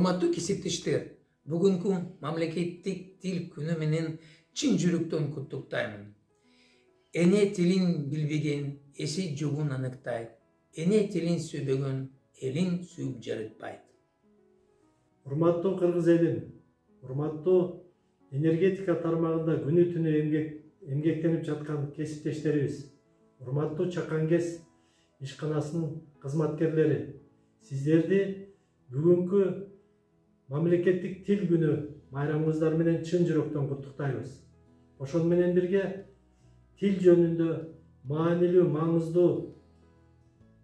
Урматтуу кесиптештер, бүгүнкү мамлекеттик тил күнү менен чын жүрөктөн куттуктаймын. Эне тилин билбеген эси жогун аныктайт. Эне тилин сүйбөгөн элин сүйүп жарытпайт. Урматтуу кыргыз элим, урматтуу энергетика тармагында күнү түнү эмгектенип жаткан кесиптештерибиз, урматтуу Чакангес ишканасынын кызматкерлери, сиздерди бүгүнкү мамлекеттик тил күнү майрамыңыздар менен чын жүрөктөн куттуктайбыз. Ошол менен бирге тил жөнүндө маанилүү, маңыздуу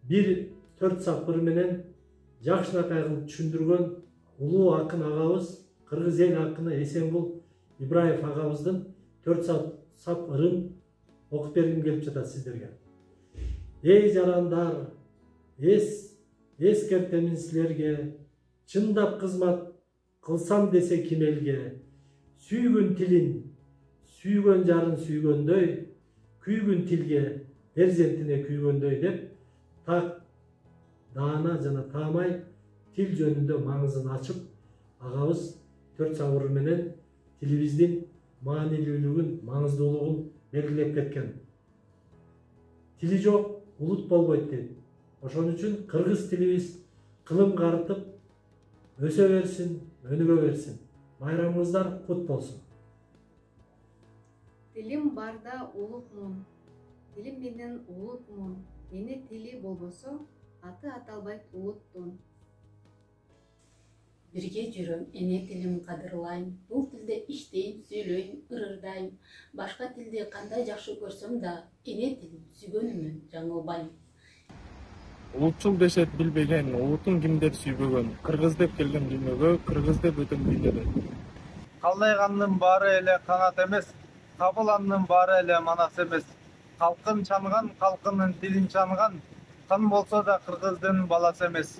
бир төрт сапыр менен жакшынакай кылып түшүндүргөн улуу акын агабыз, кыргыз эл акыны Эсенгул Ибраев агабыздын төрт сап ырын окуп бергим келип жатат сиздерге. Эй жарандар, эскертемин силерге, чындап кызмат кылсам десе ким элге, сүйгүн тилин, сүйгөн жарын сүйгөндөй, күйгүн тилге, перзентине күйгөндөй деп, так даана жана таамай тил жөнүндө маңызын ачып, агабыз төрт сабыр менен тилибиздин маанилүүлүгүн, маңыздуулугун белгилеп кеткен. Тили жок улут болбойт дейт. Ошон үчүн кыргыз тилибиз кылым карытып өсө берсин, өнүгө берсин. Майрамыңыздар кут болсун. Тилим барда улукмун, тилим менен улутмун. Эне тили болбосо, аты аталбайт улуттун. Бирге жүрөм, эне тилим кадырлайм. Бул тилде иштейм, сүйлөйм, ырырдайм. Башка тилди кандай жакшы көрсөм да, эне тилин сүйгөнүмөн жаңылбайм. Улутчул дешет билбеген, улутун кимдер сүйбөгөн. Кыргыз деп келген дүйнөгө, кыргыз деп өтөм дүйнөдө. Калайганнын баары эле канат эмес, кабыланнын баары эле манас эмес. Калкын чанган, калкынын тилин чанган, кан болсо да кыргыздын баласы эмес.